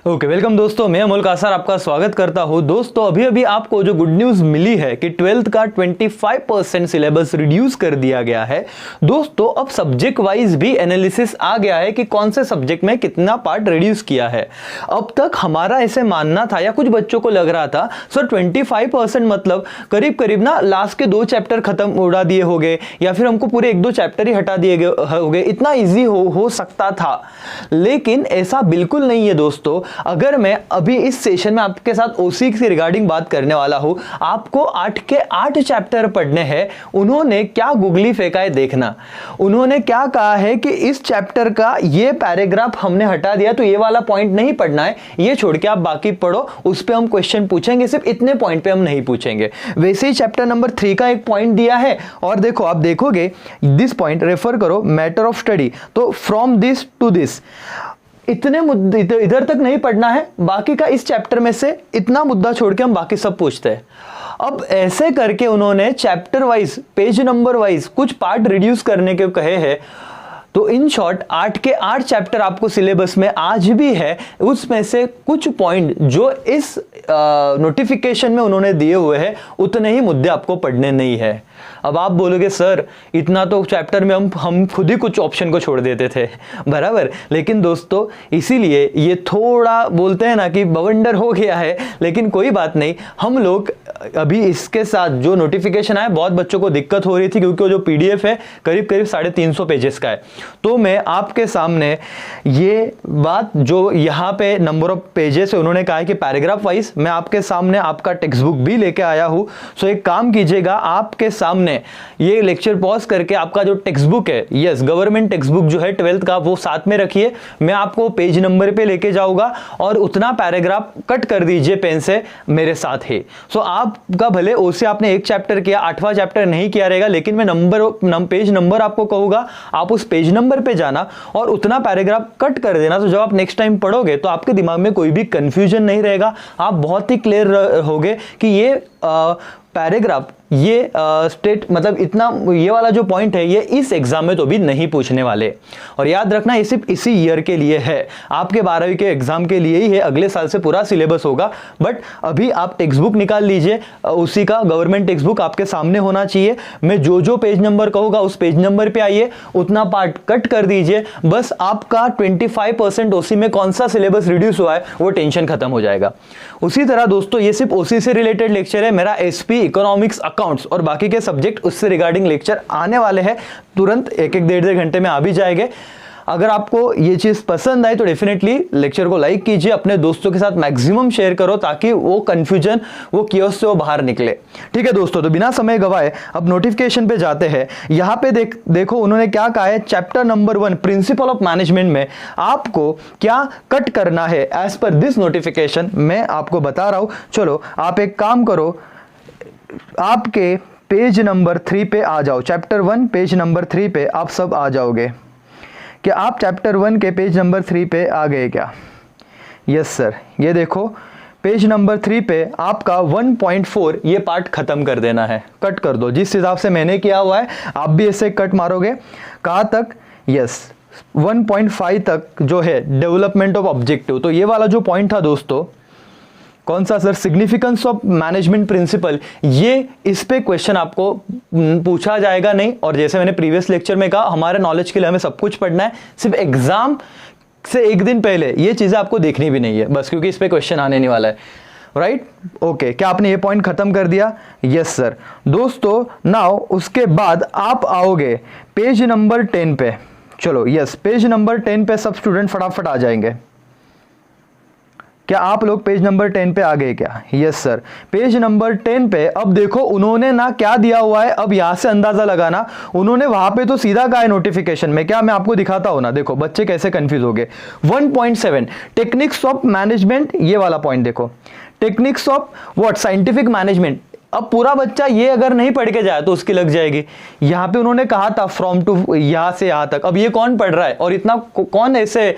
Okay welcome दोस्तों, मैं अमोल कासार आपका स्वागत करता हूं। दोस्तों अभी अभी आपको जो गुड न्यूज मिली है कि 12th का 25% सिलेबस रिड्यूस कर दिया गया है। दोस्तों अब सब्जेक्ट वाइज भी एनालिसिस आ गया है कि कौन से सब्जेक्ट में कितना पार्ट रिड्यूस किया है। अब तक हमारा ऐसे मानना था या कुछ बच्चों को लग रहा था सर 25% मतलब करीब करीब ना लास्ट के 2 चैप्टर खत्म उड़ा दिए होंगे या फिर हमको पूरे 1-2 चैप्टर ही हटा दिए होंगे, इतना ईजी हो सकता था। लेकिन ऐसा बिल्कुल नहीं है दोस्तों। अगर मैं अभी इस सेशन में आपके साथ ओसी से रिगार्डिंग बात करने वाला हूं, आपको 8 के 8 चैप्टर पढ़ने हैं। उन्होंने क्या गुगली फेंका है देखना। उन्होंने क्या कहा है कि इस चैप्टर का ये पैराग्राफ हमने हटा दिया तो ये वाला पॉइंट नहीं पढ़ना है, ये छोड़ के आप बाकी पढ़ो, उस पे हम क्वेश्चन पूछेंगे, सिर्फ इतने पॉइंट पे हम नहीं पूछेंगे। वैसे ही चैप्टर नंबर 3 का एक पॉइंट दिया है और देखो आप देखोगे दिस पॉइंट रेफर करो मैटर ऑफ स्टडी, तो फ्रॉम दिस टू दिस इतने मुद्दे इधर तक नहीं पढ़ना है, बाकी का इस चैप्टर में से इतना मुद्दा छोड़ के हम बाकी सब पूछते हैं। अब ऐसे करके उन्होंने chapter wise page number wise कुछ पार्ट रिड्यूस करने के कहे हैं। तो इन शॉर्ट 8 के 8 चैप्टर आपको सिलेबस में आज भी है, उसमें से कुछ पॉइंट जो इस नोटिफिकेशन में उन्होंने दिए हुए हैं उतने ही मुद्दे आपको पढ़ने नहीं है। अब आप बोलोगे सर इतना तो चैप्टर में हम खुद ही कुछ ऑप्शन को छोड़ देते थे, बराबर। लेकिन दोस्तों इसीलिए ये थोड़ा बोलते हैं ना कि बवंडर हो गया है, लेकिन कोई बात नहीं। हम लोग अभी इसके साथ जो नोटिफिकेशन आया बहुत बच्चों को दिक्कत हो रही थी क्योंकि वो जो पीडीएफ है करीब करीब 350 पेजेस का है। तो मैं आपके सामने ये बात जो यहाँ पे नंबर ऑफ पेजेस है उन्होंने कहा है कि पैराग्राफ वाइज मैं आपके सामने आपका टेक्स्ट बुक भी लेके आया हूँ। सो एक काम कीजिएगा, आपके सामने ये लेक्चर पॉज करके आपका जो टेक्स्ट बुक है, यस गवर्नमेंट टेक्स्ट बुक जो है 12th का, वो साथ में रखिए। मैं आपको पेज नंबर पे लेके जाऊंगा और उतना पैराग्राफ कट कर दीजिए पेन से मेरे साथ ही। सो आपका भले ओसे आपने 1 चैप्टर किया, 8वां चैप्टर नहीं किया रहेगा, लेकिन मैं पेज नंबर आपको कहूंगा, आप उस पेज नंबर पे जाना और उतना पैराग्राफ कट कर देना। तो जब आप नेक्स्ट टाइम पढ़ोगे तो आपके दिमाग में कोई भी कंफ्यूजन नहीं रहेगा, आप बहुत ही क्लियर होगे कि ये पैराग्राफ ये स्टेट मतलब इतना ये वाला जो पॉइंट है ये इस एग्जाम में तो भी नहीं पूछने वाले। और याद रखना ये सिर्फ इसी ईयर के लिए है, आपके 12वीं के एग्जाम के लिए ही है, अगले साल से पूरा सिलेबस होगा। बट अभी आप टेक्स्ट बुक निकाल लीजिए, उसी का गवर्नमेंट टेक्स्ट बुक आपके सामने होना चाहिए। मैं जो पेज नंबर कहूँगा उस पेज नंबर पे आइए, उतना पार्ट कट कर दीजिए, बस आपका 25% ओसी में कौन सा सिलेबस रिड्यूस हुआ है वो टेंशन खत्म हो जाएगा। उसी तरह दोस्तों ये सिर्फ ओसी से रिलेटेड लेक्चर है, मेरा एसपी इकोनॉमिक्स अकाउंट्स और बाकी के सब्जेक्ट उससे रिगार्डिंग लेक्चर आने वाले हैं, तुरंत 1-1 डेढ़ घंटे में आ भी जाएंगे। अगर आपको ये चीज पसंद आई तो डेफिनेटली लेक्चर को लाइक कीजिए, अपने दोस्तों के साथ मैक्सिमम शेयर करो ताकि वो कंफ्यूजन वो कियोस्क से वो बाहर निकले। ठीक है दोस्तों, तो बिना समय गवाए अब नोटिफिकेशन पे जाते हैं। यहाँ पे देखो उन्होंने क्या कहा है, chapter number 1 principle of management में आपको क्या कट करना है एज पर दिस नोटिफिकेशन मैं आपको बता रहा हूं। चलो आप एक काम करो, आपके पेज नंबर 3 पे आ जाओ, चैप्टर 1 पेज नंबर 3 पे आप सब आ जाओगे। क्या आप चैप्टर 1 के पेज नंबर 3 पे आ गए क्या? यस सर, ये देखो पेज नंबर 3 पे आपका 1.4 ये पार्ट खत्म कर देना है, कट कर दो। जिस हिसाब से मैंने किया हुआ है आप भी ऐसे कट मारोगे। कहाँ तक? यस 1.5 तक जो है डेवलपमेंट ऑफ ऑब्जेक्टिव। तो ये वाला जो पॉइंट था दोस्तों, कौन सा sir? Significance of management principle, ये इस पे क्वेश्चन आपको पूछा जाएगा नहीं। और जैसे मैंने प्रीवियस लेक्चर में कहा, हमारे नॉलेज के लिए हमें सब कुछ पढ़ना है, सिर्फ एग्जाम से 1 दिन पहले ये चीजें आपको देखनी भी नहीं है बस, क्योंकि इस पे क्वेश्चन आने नहीं वाला है। राइट ओके, क्या आपने ये पॉइंट खत्म कर दिया? Yes sir. दोस्तों नाउ उसके बाद आप आओगे पेज नंबर 10 पे। चलो यस, पेज नंबर 10 पे सब स्टूडेंट फटाफट आ जाएंगे। क्या आप लोग पेज नंबर 10 पे आ गए क्या? यस सर, पेज नंबर 10 पे अब देखो उन्होंने ना क्या दिया हुआ है, अब यहां से अंदाजा लगाना। उन्होंने वहां पे तो सीधा कहा है नोटिफिकेशन में, क्या मैं आपको दिखाता हूं ना, देखो बच्चे कैसे कंफ्यूज हो गए। 1.7 टेक्निक्स ऑफ मैनेजमेंट, ये वाला पॉइंट देखो, techniques of what? Scientific management. अब पूरा बच्चा ये अगर नहीं पढ़ के जाए तो उसकी लग जाएगी। यहां पे उन्होंने कहा था फ्रॉम टू यहां से यहां तक, अब ये कौन पढ़ रहा है और इतना कौन ऐसे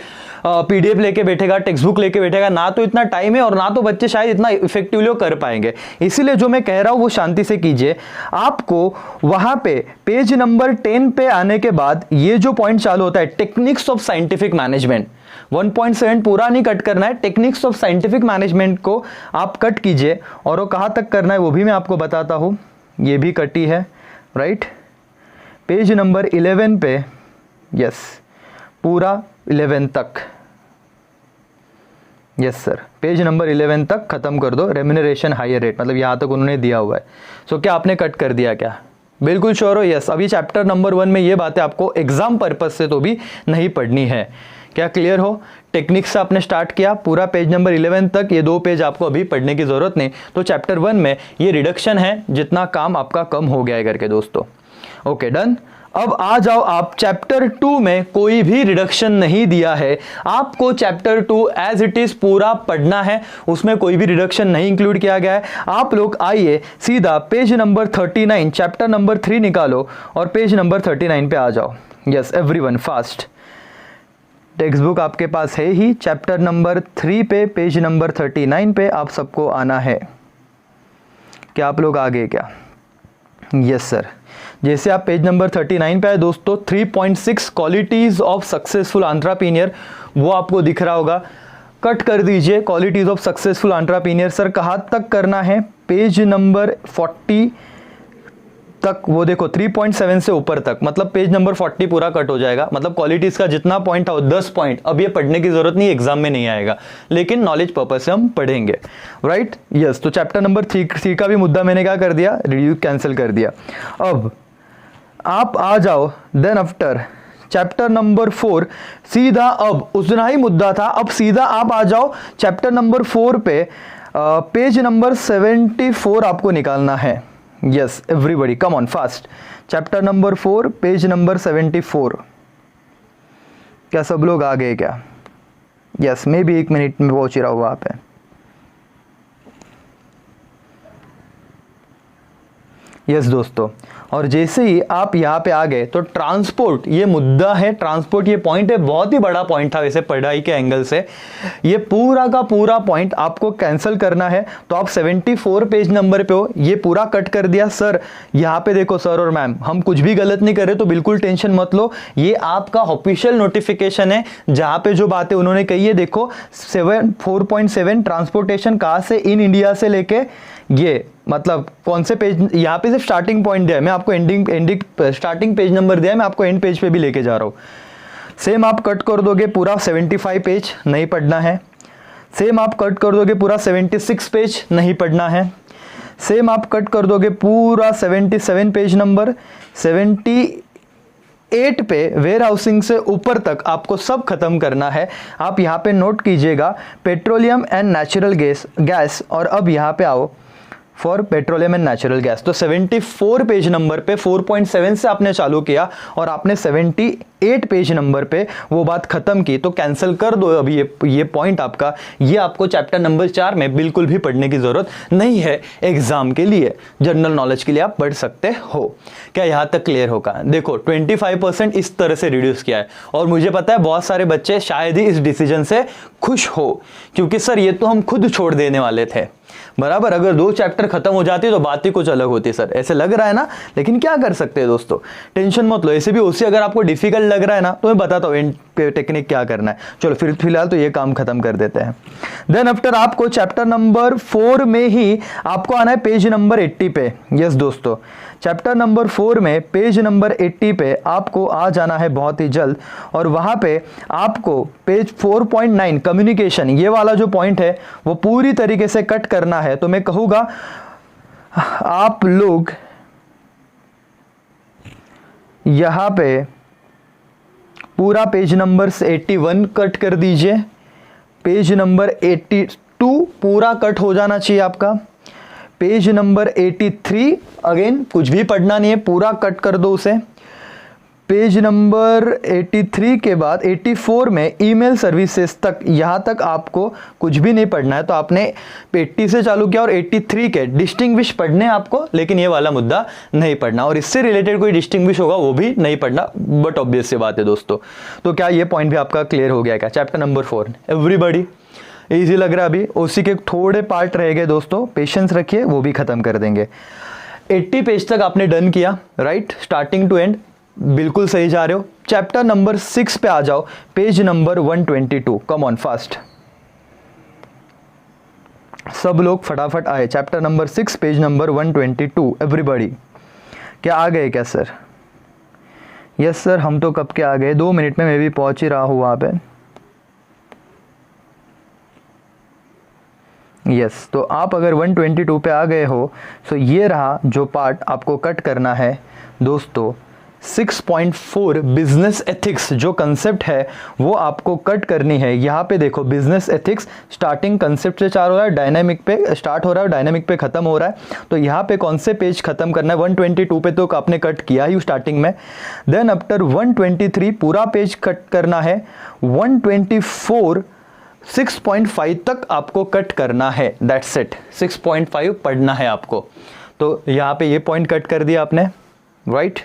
पीडीएफ लेके बैठेगा, टेक्स्ट बुक लेके बैठेगा? ना तो इतना टाइम है और ना तो बच्चे शायद इतना इफेक्टिवली कर पाएंगे। इसीलिए जो मैं कह रहा हूं वो शांति से कीजिए। आपको वहां पे पेज नंबर 10 पे आने के बाद ये जो पॉइंट चालू होता है टेक्निक्स ऑफ साइंटिफिक मैनेजमेंट, 1.7 पूरा नहीं कट करना है, टेक्निक्स ऑफ साइंटिफिक मैनेजमेंट को आप कट कीजिए और वो कहाँ तक करना है वो भी मैं आपको बताता हूँ। ये भी कटी है, राइट। पेज नंबर 11 पे, यस, पूरा 11 तक, यस सर, पेज नंबर 11 तक खत्म कर दो। रेम्यूनरेशन हायर रेट, मतलब यहाँ तक उन्होंने दिया हुआ है। सो क्या आपने कट कर दिया क्या? बिल्कुल श्योर हो? यस। अभी चैप्टर नंबर 1 में ये बातें आपको एग्जाम पर्पज से तो भी नहीं पढ़नी है। क्या क्लियर हो? टेक्निक्स से आपने स्टार्ट किया, पूरा पेज नंबर 11 तक, ये 2 पेज आपको अभी पढ़ने की जरूरत नहीं। तो चैप्टर 1 में ये रिडक्शन है, जितना काम आपका कम हो गया है करके दोस्तों। Okay, done. अब आ जाओ आप चैप्टर 2 में, कोई भी रिडक्शन नहीं दिया है आपको। चैप्टर 2 एज इट इज पूरा पढ़ना है, उसमें कोई भी रिडक्शन नहीं इंक्लूड किया गया है। आप लोग आइए सीधा पेज नंबर 39, चैप्टर नंबर 3 निकालो और पेज नंबर 39 पे आ जाओ। Yes everyone, fast. Text book आपके पास है ही, चैप्टर नंबर 3 पे, पेज नंबर 39 पे आप सबको आना है। क्या आप लोग आ गए क्या? Yes sir. जैसे आप पेज नंबर 39 पे आए दोस्तों, 3.6 क्वालिटीज ऑफ सक्सेसफुल एंटरप्रेन्योर, वो आपको दिख रहा होगा। कट कर दीजिए qualities of successful entrepreneur. Sir कहाँ तक करना है? पेज नंबर 40 तक, वो देखो 3.7 से ऊपर तक, मतलब पेज नंबर 40 पूरा कट हो जाएगा। मतलब क्वालिटीज का जितना पॉइंट था 10 पॉइंट, अब ये पढ़ने की जरूरत नहीं, एग्जाम में नहीं आएगा, लेकिन नॉलेज पर्पज से हम पढ़ेंगे, राइट। यस, तो चैप्टर नंबर 3 का भी मुद्दा मैंने क्या कर दिया? रिव्यू कैंसिल कर दिया। अब आप आ जाओ देन आफ्टर चैप्टर नंबर 4, सीधा अब उतना ही मुद्दा था, अब सीधा आप आ जाओ चैप्टर नंबर 4 पे, पेज नंबर 74 आपको निकालना है। Yes everybody come on fast. Chapter number 4 page number 74। क्या सब लोग आ गए क्या? यस, मैं भी 1 मिनट में पहुंच रहा हूँ वहां पे। यस दोस्तों, और जैसे ही आप यहाँ पे आ गए तो ट्रांसपोर्ट ये मुद्दा है, ट्रांसपोर्ट ये पॉइंट है, बहुत ही बड़ा पॉइंट था वैसे पढ़ाई के एंगल से। ये पूरा का पूरा पॉइंट आपको कैंसिल करना है। तो आप 74 पेज नंबर पे हो, ये पूरा कट कर दिया। सर यहाँ पे देखो सर और मैम, हम कुछ भी गलत नहीं कर रहे, तो बिल्कुल टेंशन मत लो, ये आपका ऑफिशियल नोटिफिकेशन है जहाँ पे जो बातें उन्होंने कही है। देखो 4.7 ट्रांसपोर्टेशन कहाँ से, इन इंडिया से लेके ये, मतलब कौन से पेज, यहाँ पे सिर्फ स्टार्टिंग पॉइंट दिया है, मैं आपको एंडिंग स्टार्टिंग पेज नंबर दिया है, मैं आपको एंड पेज पे भी लेके जा रहा हूँ। सेम आप कट कर दोगे पूरा 75 पेज, नहीं पढ़ना है। सेम आप कट कर दोगे पूरा 76 पेज, नहीं पढ़ना है। सेम आप कट कर दोगे पूरा 77 पेज नंबर, 78 पे वेयर हाउसिंग से ऊपर तक आपको सब खत्म करना है। आप यहाँ पे नोट कीजिएगा पेट्रोलियम एंड नेचुरल गैस, और अब यहाँ पे आओ for petroleum and natural gas. तो 74 पेज नंबर पे 4.7 से आपने चालू किया और आपने 78 पेज नंबर पे वो बात खत्म की, तो कैंसिल कर दो अभी ये पॉइंट आपका। ये आपको चैप्टर नंबर 4 में बिल्कुल भी पढ़ने की जरूरत नहीं है, एग्जाम के लिए, जनरल नॉलेज के लिए आप पढ़ सकते हो। क्या यहां तक क्लियर होगा? देखो 25% इस तरह से रिड्यूस किया है, और मुझे पता है बहुत सारे बच्चे शायद ही इस डिसीजन से खुश हो, क्योंकि सर ये तो हम खुद छोड़ देने वाले थे, बराबर। अगर 2 चैप्टर खत्म हो जाती तो बात ही कुछ अलग होती सर, ऐसे लग रहा है ना, लेकिन क्या कर सकते हैं दोस्तों, टेंशन मत लो। ऐसे भी ओसी अगर आपको डिफिकल्ट लग रहा है ना, तो मैं बताता हूँ टेक्निक क्या करना है। चलो फिर फिलहाल तो ये काम खत्म कर देते हैं। देन आफ्टर आपको चैप्टर नंबर 4 में ही आपको आना है पेज नंबर 80 पे। यस दोस्तों, चैप्टर नंबर 4 में पेज नंबर 80 पे आपको आ जाना है बहुत ही जल्द, और वहां पे आपको पेज 4.9 कम्युनिकेशन, ये वाला जो पॉइंट है वो पूरी तरीके से कट करना है। तो मैं कहूंगा आप लोग यहां पे पूरा पेज नंबर 81 कट कर दीजिए, पेज नंबर 82 पूरा कट हो जाना चाहिए आपका, पेज नंबर 83 अगेन कुछ भी पढ़ना नहीं है, पूरा कट कर दो उसे। पेज नंबर 83 के बाद 84 में ईमेल सर्विसेज तक, यहाँ तक आपको कुछ भी नहीं पढ़ना है। तो आपने 80 से चालू किया और 83 के डिस्टिंग्विश पढ़ने आपको, लेकिन ये वाला मुद्दा नहीं पढ़ना, और इससे रिलेटेड कोई डिस्टिंग्विश होगा वो भी नहीं पढ़ना, बट ऑब्वियस सी बात है दोस्तों। तो क्या ये पॉइंट भी आपका क्लियर हो गया क्या? चैप्टर नंबर 4 एवरीबॉडी इजी लग रहा है? अभी उसी के थोड़े पार्ट रह गए दोस्तों, पेशेंस रखिए, वो भी खत्म कर देंगे। 80 पेज तक आपने डन किया, राइट, स्टार्टिंग टू एंड, बिल्कुल सही जा रहे हो। चैप्टर नंबर 6 पे आ जाओ, page number 122। Come on fast, सब लोग फटाफट आए। Chapter number 6 page number 122। Everybody, क्या आ गए क्या सर? यस सर, हम तो कब के आ गए, 2 मिनट में मैं भी पहुंच ही रहा हूँ वहाँ पे। यस, तो आप अगर 122 पे आ गए हो तो ये रहा जो पार्ट आपको कट करना है दोस्तों। 6.4 बिजनेस एथिक्स जो कंसेप्ट है वो आपको कट करनी है। यहाँ पे देखो, बिजनेस एथिक्स स्टार्टिंग कंसेप्ट से चार हो रहा है, डायनामिक पे स्टार्ट हो रहा है, डायनामिक पे खत्म हो रहा है। तो यहाँ पे कौन से पेज खत्म करना है? 122 पे तो आपने कट किया ही स्टार्टिंग में। देन आफ्टर 123 पूरा पेज कट करना है। 124 6.5 तक आपको कट करना है। दैट्स इट, 6.5 पढ़ना है आपको। तो यहाँ पे ये पॉइंट कट कर दिया आपने, राइट?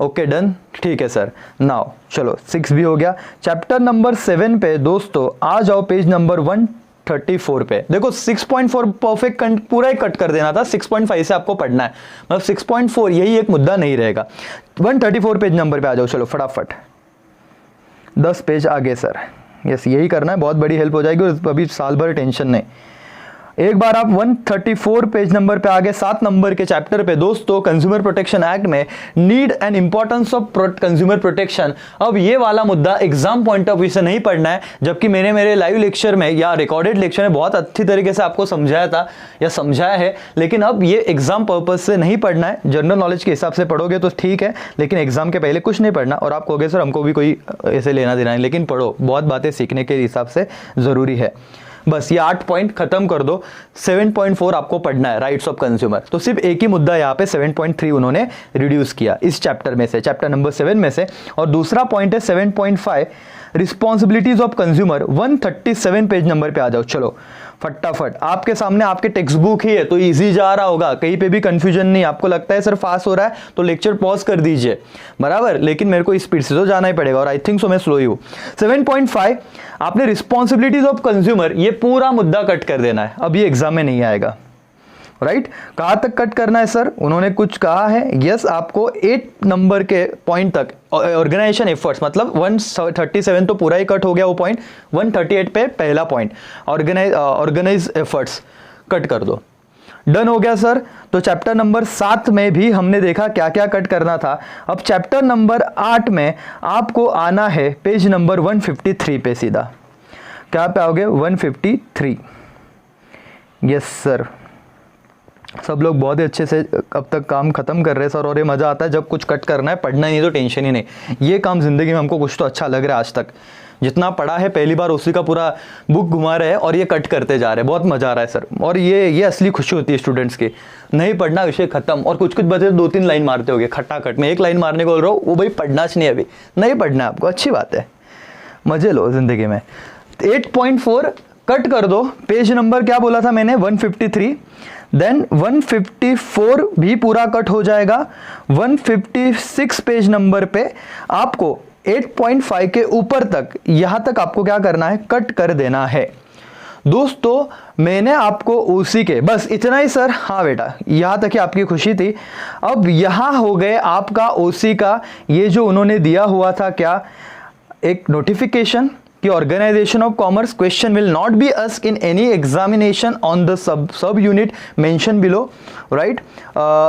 ओके, डन, ठीक है सर। नाउ चलो 6 भी हो गया। चैप्टर नंबर 7 पे दोस्तों आ जाओ, पेज नंबर 134 पे। देखो 6.4 परफेक्ट पूरा ही कट कर देना था, 6.5 से आपको पढ़ना है, मतलब 6.4 यही एक मुद्दा नहीं रहेगा। 134 पेज नंबर पे आ जाओ, चलो फटाफट 10 पेज आगे सर। यस, यही करना है, बहुत बड़ी हेल्प हो जाएगी और अभी साल भर टेंशन नहीं। एक बार आप 134 पेज नंबर पे आगे 7 नंबर के चैप्टर पे दोस्तों, कंज्यूमर प्रोटेक्शन एक्ट में need and importance of consumer protection. अब ये वाला मुद्दा एग्जाम पॉइंट ऑफ व्यू से नहीं पढ़ना है, जबकि मैंने मेरे लाइव लेक्चर में या रिकॉर्डेड लेक्चर में बहुत अच्छी तरीके से आपको समझाया था या समझाया है। लेकिन अब ये एग्जाम पर्पज से नहीं पढ़ना है, जनरल नॉलेज के हिसाब से पढ़ोगे तो ठीक है, लेकिन एग्जाम के पहले कुछ नहीं पढ़ना। और आप कहोगे सर हमको भी कोई ऐसे लेना देना है, लेकिन पढ़ो, बहुत बातें सीखने के हिसाब से जरूरी है। बस ये 8 पॉइंट खत्म कर दो। 7.4 आपको पढ़ना है, राइट्स ऑफ कंज्यूमर। तो सिर्फ एक ही मुद्दा यहाँ पे 7.3 उन्होंने रिड्यूस किया इस चैप्टर में से, चैप्टर नंबर 7 में से। और दूसरा पॉइंट है 7.5 responsibilities of consumer. 137 page number पे आ जाओ, चलो फटाफट। आपके सामने आपके टेक्स्ट बुक ही है तो इजी जा रहा होगा, कहीं पे भी कंफ्यूजन नहीं। आपको लगता है सर फास्ट हो रहा है तो लेक्चर पॉज कर दीजिए, बराबर, लेकिन मेरे को स्पीड से तो जाना ही पड़ेगा और आई थिंक सो मैं स्लो ही हूं। 7.5 आपने रिस्पॉन्सिबिलिटीज ऑफ कंज्यूमर, ये पूरा मुद्दा कट कर देना है, अब ये एग्जाम में नहीं आएगा, राइट? कहां तक कट करना है सर? उन्होंने कुछ कहा है, यस, आपको 8 नंबर के पॉइंट तक ऑर्गेनाइजेशन एफर्ट्स, मतलब 137 तो पूरा ही कट हो गया वो पॉइंट। 138 पे पहला पॉइंट ऑर्गेनाइज एफर्ट्स कट कर दो। डन हो गया सर। तो चैप्टर नंबर 7 में भी हमने देखा क्या क्या कट करना था। अब चैप्टर नंबर 8 में आपको आना है पेज नंबर 153 पे सीधा। क्या पे आओगे? 153। यस सर, सब लोग बहुत ही अच्छे से अब तक काम खत्म कर रहे हैं सर, और ये मजा आता है जब कुछ कट करना है, पढ़ना नहीं तो टेंशन ही नहीं। ये काम जिंदगी में हमको कुछ तो अच्छा लग रहा है आज तक, जितना पढ़ा है पहली बार उसी का पूरा बुक घुमा रहे हैं और ये कट करते जा रहे हैं, बहुत मजा आ रहा है सर। और ये असली खुशी होती है स्टूडेंट्स की। नहीं पढ़ना, विषय खत्म, और कुछ बचे 2-3 लाइन मारते होगे खट्टाखट में। 1 लाइन मारने को बोल रहा हूँ, वो भाई पढ़ना चाहिए, अभी नहीं पढ़ना है आपको, अच्छी बात है, मजे लो जिंदगी में। 8.4 कट कर दो। पेज नंबर क्या बोला था मैंने? 153। देन 154 भी पूरा कट हो जाएगा। 156 पेज नंबर पे आपको 8.5 के ऊपर तक, यहां तक आपको क्या करना है? कट कर देना है। दोस्तों मैंने आपको उसी के बस इतना ही सर, हाँ बेटा, यहां तक ही आपकी खुशी थी। अब यहां हो गए आपका ओसी का ये जो उन्होंने दिया हुआ था, क्या एक नोटिफिकेशन कि organisation of commerce question will not be asked in any examination on the sub unit mention below, right?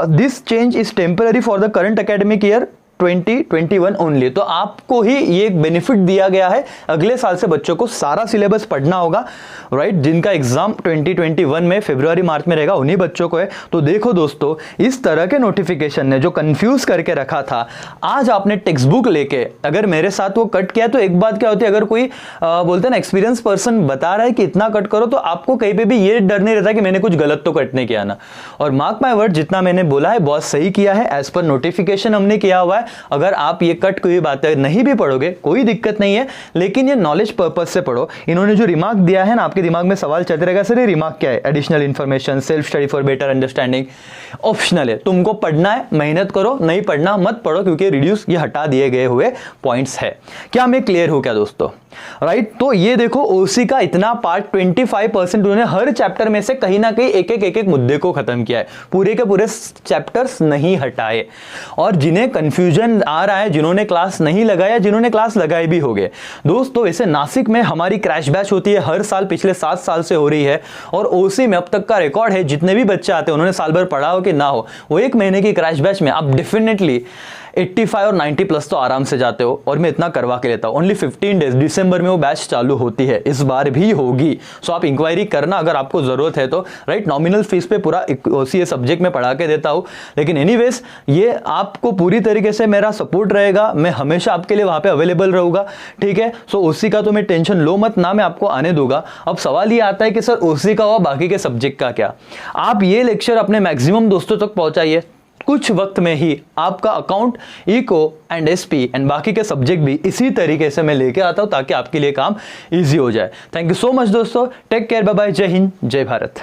This change is temporary for the current academic year 2021 only. तो आपको ही ये एक बेनिफिट दिया गया है, अगले साल से बच्चों को सारा सिलेबस पढ़ना होगा, राइट? जिनका एग्जाम 2021 में फरवरी मार्च में रहेगा उन्हीं बच्चों को है। तो देखो दोस्तों, इस तरह के नोटिफिकेशन ने जो कंफ्यूज करके रखा था, आज आपने टेक्स्ट बुक लेके अगर मेरे साथ वो कट किया, तो एक बात क्या होती है, अगर कोई बोलते हैं ना एक्सपीरियंस पर्सन बता रहा है कि इतना कट करो, तो आपको कहीं पे भी ये डर नहीं रहता कि मैंने कुछ गलत तो कट नहीं किया ना। और मार्क माय वर्ड, जितना मैंने बोला है बहुत सही किया है, एज पर नोटिफिकेशन हमने किया हुआ है। अगर आप ये कट कोई बातें नहीं भी पढ़ोगे कोई दिक्कत नहीं है, लेकिन ये नॉलेज पर्पस से पढ़ो। इन्होंने जो रिमार्क दिया है ना, आपके दिमाग में सवाल चलते रहेगा, सर ये रिमार्क क्या है? Additional information, self study for better understanding, optional है, तुमको पढ़ना है मेहनत करो, नहीं पढ़ना मत पढ़ो, क्योंकि रिड्यूस ये हटा दिए गए हुए पॉइंट्स है। क्या मैं क्लियर हूं क्या दोस्तों? राइट? तो ये देखो ओसी का इतना पार्ट 25% उन्होंने हर चैप्टर में से कहीं ना कहीं एक मुद्दे को खत्म किया है, पूरे के पूरे चैप्टर्स नहीं हटाए। और जिन्हें कंफ्यूजन कंफ्यूजन आ रहा है जिन्होंने क्लास नहीं लगाया, जिन्होंने क्लास लगाए भी हो गए। दोस्तों इसे नासिक में हमारी क्रैश बैच होती है, हर साल पिछले 7 साल से हो रही है, और ओसी में अब तक का रिकॉर्ड है, जितने भी बच्चे आते हैं उन्होंने साल भर पढ़ा हो कि ना हो, वो 1 महीने की क्रैश बैच में आप डेफिनेटली 85 और 90 प्लस तो आराम से जाते हो, और मैं इतना करवा के लेता हूं। ओनली 15 डेज, दिसंबर में वो बैच चालू होती है, इस बार भी होगी। सो आप इंक्वायरी करना अगर आपको जरूरत है तो, राइट। नॉमिनल फीस पे पूरा ओसीए सब्जेक्ट में पढ़ा के देता हूं, लेकिन एनीवेज ये आपको पूरी तरीके से मेरा सपोर्ट रहेगा, मैं हमेशा आपके लिए वहां पे अवेलेबल रहूंगा, ठीक है। सो ओसी का तो मैं टेंशन लो मत, ना मैं आपको आने दूंगा। अब सवाल ये आता है कि सर ओसी का हुआ, बाकी के सब्जेक्ट का क्या? आप ये लेक्चर अपने मैक्सिमम दोस्तों तक पहुंचाइए, कुछ वक्त में ही आपका account, eco and SP and बाकी के सब्जेक्ट भी इसी तरीके से मैं लेके आता हूं ताकि आपके लिए काम इजी हो जाए। थैंक यू सो मच दोस्तों, टेक केयर, बाय बाय, जय हिंद, जय भारत।